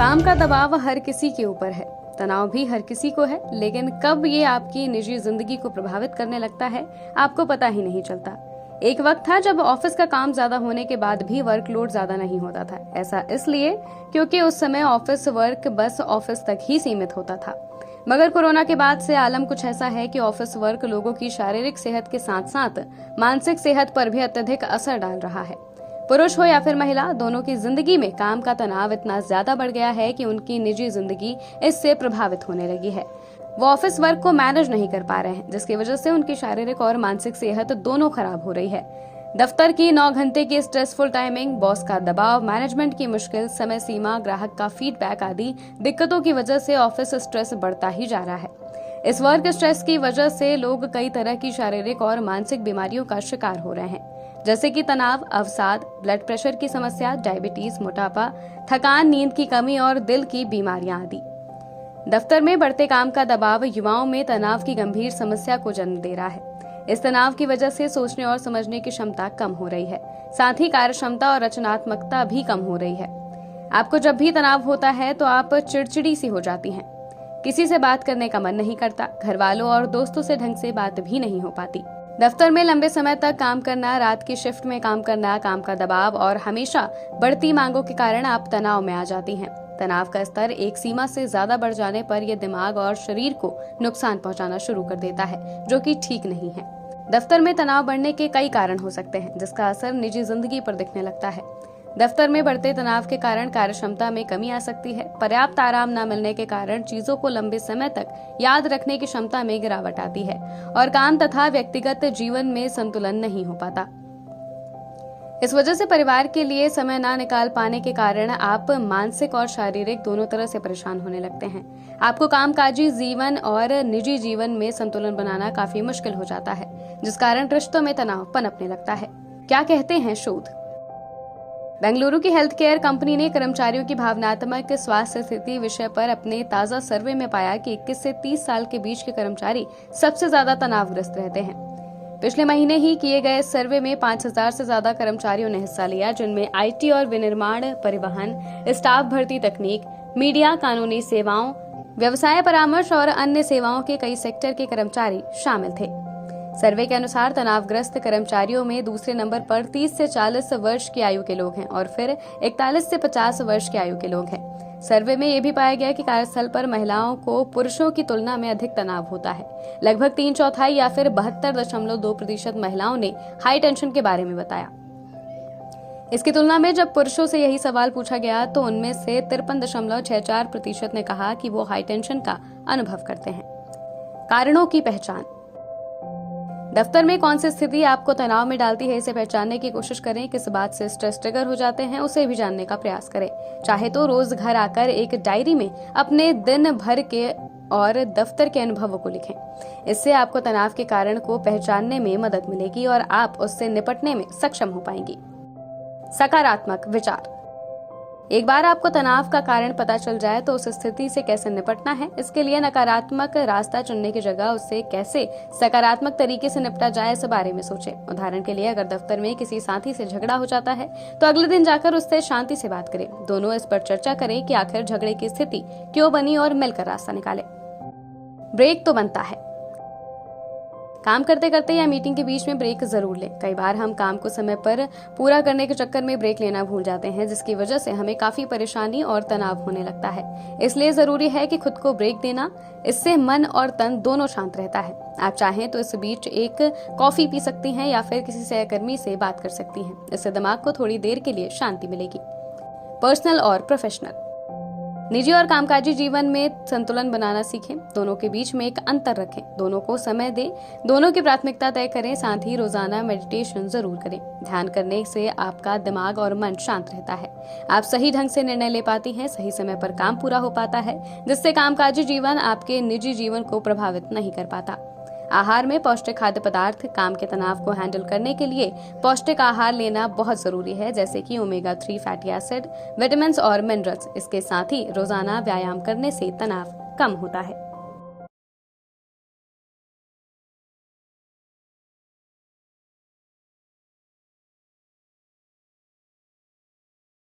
काम का दबाव हर किसी के ऊपर है, तनाव भी हर किसी को है, लेकिन कब ये आपकी निजी जिंदगी को प्रभावित करने लगता है आपको पता ही नहीं चलता। एक वक्त था जब ऑफिस का काम ज्यादा होने के बाद भी वर्कलोड ज्यादा नहीं होता था। ऐसा इसलिए क्योंकि उस समय ऑफिस वर्क बस ऑफिस तक ही सीमित होता था। मगर कोरोना के बाद से आलम कुछ ऐसा है कि ऑफिस वर्क लोगों की शारीरिक सेहत के साथ साथ मानसिक सेहत पर भी अत्यधिक असर डाल रहा है। पुरुष हो या फिर महिला, दोनों की जिंदगी में काम का तनाव इतना ज्यादा बढ़ गया है कि उनकी निजी जिंदगी इससे प्रभावित होने लगी है। वो ऑफिस वर्क को मैनेज नहीं कर पा रहे हैं, जिसकी वजह से उनकी शारीरिक और मानसिक सेहत दोनों खराब हो रही है। दफ्तर की 9 घंटे की स्ट्रेसफुल टाइमिंग, बॉस का दबाव, मैनेजमेंट की मुश्किल, समय सीमा, ग्राहक का फीडबैक आदि दिक्कतों की वजह से ऑफिस स्ट्रेस बढ़ता ही जा रहा है। इस वर्क स्ट्रेस की वजह से लोग कई तरह की शारीरिक और मानसिक बीमारियों का शिकार हो रहे हैं, जैसे कि तनाव, अवसाद, ब्लड प्रेशर की समस्या, डायबिटीज, मोटापा, थकान, नींद की कमी और दिल की बीमारियां आदि। दफ्तर में बढ़ते काम का दबाव युवाओं में तनाव की गंभीर समस्या को जन्म दे रहा है। इस तनाव की वजह से सोचने और समझने की क्षमता कम हो रही है, साथ ही कार्य क्षमता और रचनात्मकता भी कम हो रही है। आपको जब भी तनाव होता है तो आप चिड़चिड़ी सी हो जाती हैं, किसी से बात करने का मन नहीं करता, घर वालों और दोस्तों से ढंग से बात भी नहीं हो पाती। दफ्तर में लंबे समय तक काम करना, रात की शिफ्ट में काम करना, काम का दबाव और हमेशा बढ़ती मांगों के कारण आप तनाव में आ जाती हैं। तनाव का स्तर एक सीमा से ज्यादा बढ़ जाने पर यह दिमाग और शरीर को नुकसान पहुंचाना शुरू कर देता है, जो कि ठीक नहीं है। दफ्तर में तनाव बढ़ने के कई कारण हो सकते हैं, जिसका असर निजी जिंदगी पर दिखने लगता है। दफ्तर में बढ़ते तनाव के कारण कार्यक्षमता में कमी आ सकती है। पर्याप्त आराम न मिलने के कारण चीजों को लंबे समय तक याद रखने की क्षमता में गिरावट आती है और काम तथा व्यक्तिगत जीवन में संतुलन नहीं हो पाता। इस वजह से परिवार के लिए समय न निकाल पाने के कारण आप मानसिक और शारीरिक दोनों तरह से परेशान होने लगते हैं। आपको कामकाजी जीवन और निजी जीवन में संतुलन बनाना काफी मुश्किल हो जाता है, जिस कारण रिश्तों में तनाव पनपने लगता है। क्या कहते हैं शोध? बेंगलुरु की हेल्थ केयर कंपनी ने कर्मचारियों की भावनात्मक स्वास्थ्य स्थिति विषय पर अपने ताजा सर्वे में पाया कि 21 से 30 साल के बीच के कर्मचारी सबसे ज्यादा तनावग्रस्त रहते हैं। पिछले महीने ही किए गए सर्वे में 5000 से ज्यादा कर्मचारियों ने हिस्सा लिया, जिनमें आईटी और विनिर्माण, परिवहन, स्टाफ भर्ती, तकनीक, मीडिया, कानूनी सेवाओं, व्यवसाय परामर्श और अन्य सेवाओं के कई सेक्टर के कर्मचारी शामिल थे। सर्वे के अनुसार तनावग्रस्त कर्मचारियों में दूसरे नंबर पर 30 से 40 वर्ष की आयु के लोग हैं और फिर 41 से 50 वर्ष की आयु के लोग हैं। सर्वे में यह भी पाया गया कि कार्यस्थल पर महिलाओं को पुरुषों की तुलना में अधिक तनाव होता है। लगभग 3/4 या फिर 72.2% महिलाओं ने हाई टेंशन के बारे में बताया। इसकी तुलना में जब पुरुषों से यही सवाल पूछा गया तो उनमें से 53.64% ने कहा कि वो हाई टेंशन का अनुभव करते हैं। कारणों की पहचान। दफ्तर में कौन सी स्थिति आपको तनाव में डालती है, इसे पहचानने की कोशिश करें। किस बात से स्ट्रेस ट्रिगर हो जाते हैं, उसे भी जानने का प्रयास करें। चाहे तो रोज घर आकर एक डायरी में अपने दिन भर के और दफ्तर के अनुभवों को लिखें। इससे आपको तनाव के कारण को पहचानने में मदद मिलेगी और आप उससे निपटने में सक्षम हो पाएंगी। सकारात्मक विचार। एक बार आपको तनाव का कारण पता चल जाए तो उस स्थिति से कैसे निपटना है, इसके लिए नकारात्मक रास्ता चुनने की जगह उससे कैसे सकारात्मक तरीके से निपटा जाए, इस बारे में सोचें। उदाहरण के लिए अगर दफ्तर में किसी साथी से झगड़ा हो जाता है तो अगले दिन जाकर उससे शांति से बात करें। दोनों इस पर चर्चा करें कि आखिर झगड़े की स्थिति क्यों बनी और मिलकर रास्ता निकालें। ब्रेक तो बनता है। काम करते करते या मीटिंग के बीच में ब्रेक जरूर लें। कई बार हम काम को समय पर पूरा करने के चक्कर में ब्रेक लेना भूल जाते हैं, जिसकी वजह से हमें काफी परेशानी और तनाव होने लगता है। इसलिए जरूरी है कि खुद को ब्रेक देना, इससे मन और तन दोनों शांत रहता है। आप चाहें तो इस बीच एक कॉफी पी सकती हैं या फिर किसी सहकर्मी से बात कर सकती हैं। इससे दिमाग को थोड़ी देर के लिए शांति मिलेगी। पर्सनल और प्रोफेशनल। निजी और कामकाजी जीवन में संतुलन बनाना सीखें। दोनों के बीच में एक अंतर रखें, दोनों को समय दें, दोनों की प्राथमिकता तय करें। साथ ही रोजाना मेडिटेशन जरूर करें। ध्यान करने से आपका दिमाग और मन शांत रहता है। आप सही ढंग से निर्णय ले पाती हैं, सही समय पर काम पूरा हो पाता है, जिससे कामकाजी जीवन आपके निजी जीवन को प्रभावित नहीं कर पाता। आहार में पौष्टिक खाद्य पदार्थ। काम के तनाव को हैंडल करने के लिए पौष्टिक आहार लेना बहुत जरूरी है, जैसे कि ओमेगा 3 फैटी एसिड, विटामिन और मिनरल्स। इसके साथ ही रोजाना व्यायाम करने से तनाव कम होता है।